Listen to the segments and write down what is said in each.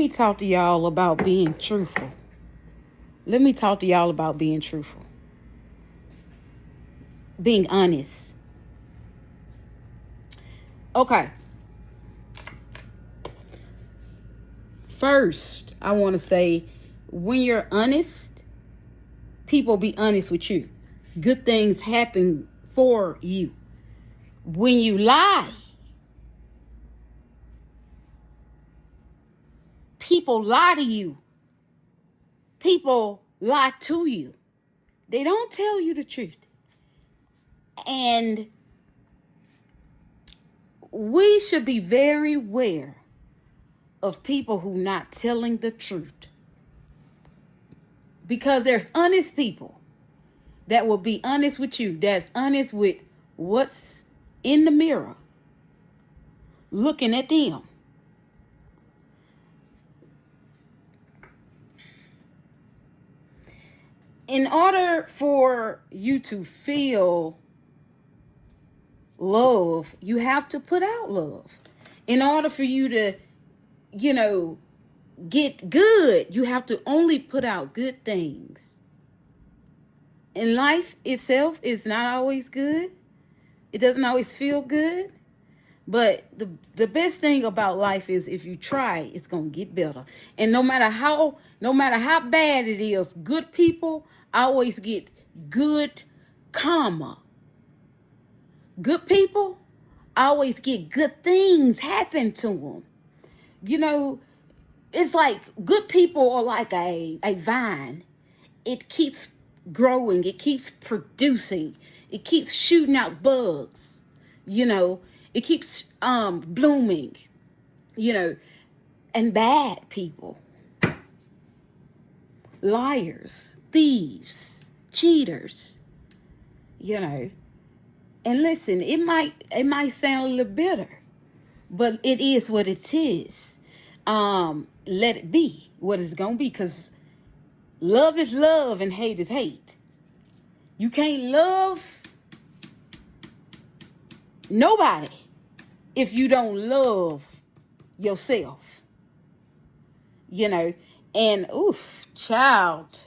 Let me talk to y'all about being truthful. Let me talk to y'all about being truthful. Being honest. Okay. First, I want to say when you're honest, people be honest with you. Good things happen for you. When you lie, people lie to you. People lie to you. They don't tell you the truth. And we should be very aware of people who not telling the truth. Because there's honest people that will be honest with you, that's honest with what's in the mirror, looking at them. In order for you to feel love, you have to put out love. In order for you to, get good, you have to only put out good things. And life itself is not always good. It doesn't always feel good. But the best thing about life is if you try, it's going to get better. And no matter how bad it is, good people always get good karma. Good people always get good things happen to them. It's like good people are like a vine. It keeps growing. It keeps producing. It keeps shooting out bugs. It keeps blooming. And bad people, liars, thieves, cheaters. And listen, it might sound a little bitter, but it is what it is. Let it be what it's gonna be, because love is love and hate is hate. You can't love nobody if you don't love yourself. And child.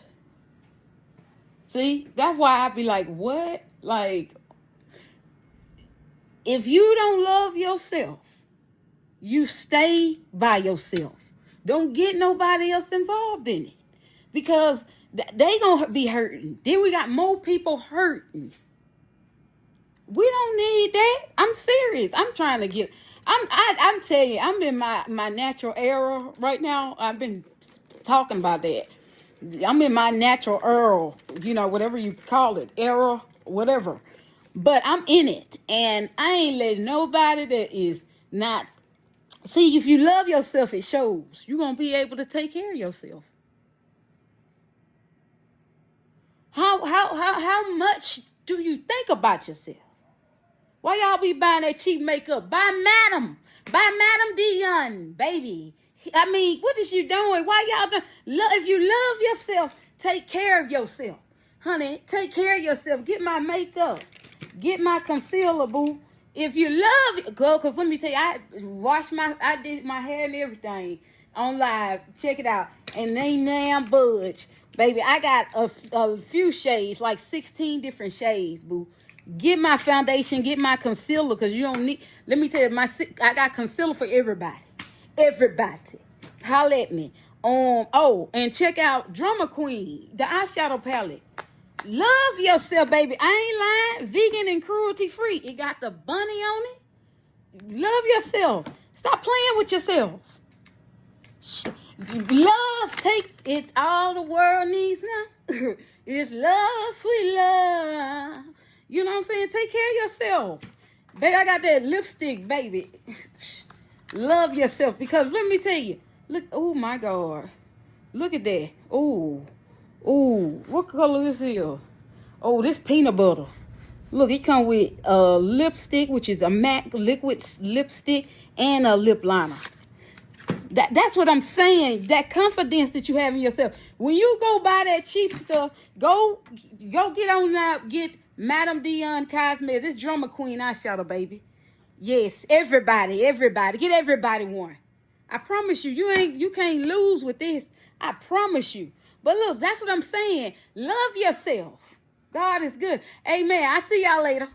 See, that's why I be like, what? Like, if you don't love yourself, you stay by yourself. Don't get nobody else involved in it, because they gonna be hurting. Then we got more people hurting. We don't need that. I'm serious. I'm trying to get. I'm telling you, I'm in my natural era right now. I've been talking about that. I'm in my natural era, whatever you call it, era, whatever. But I'm in it, and I ain't letting nobody that is not. See, if you love yourself, it shows. You're going to be able to take care of yourself. How much do you think about yourself? Why y'all be buying that cheap makeup? Buy Madam Dion, baby. I mean, what is you doing? Why y'all doing? If you love yourself, take care of yourself. Honey, take care of yourself. Get my makeup. Get my concealer, boo. If you love it, girl, because let me tell you, I did my hair and everything on live. Check it out. And they damn budge. Baby, I got a few shades, like 16 different shades, boo. Get my foundation, get my concealer, because you don't need, let me tell you, I got concealer for everybody. Everybody. Holla at me. And check out Drama Queen, the eyeshadow palette. Love yourself, baby. I ain't lying. Vegan and cruelty free. It got the bunny on it. Love yourself. Stop playing with yourself. Love, it's all the world needs now. It's love, sweet love. You know what I'm saying? Take care of yourself. Baby, I got that lipstick, baby. Love yourself. Because let me tell you. Look, oh my God. Look at that. Oh. Ooh, what color is this here? Oh, this peanut butter. Look, it come with lipstick, which is a MAC liquid lipstick, and a lip liner. That's what I'm saying. That confidence that you have in yourself. When you go buy that cheap stuff, go get on now, get Madam Dion Cosmetics. It's Drama Queen eyeshadow, baby. Yes, everybody. Get everybody one. I promise you, you can't lose with this. I promise you. But look, that's what I'm saying. Love yourself. God is good. Amen. I see y'all later.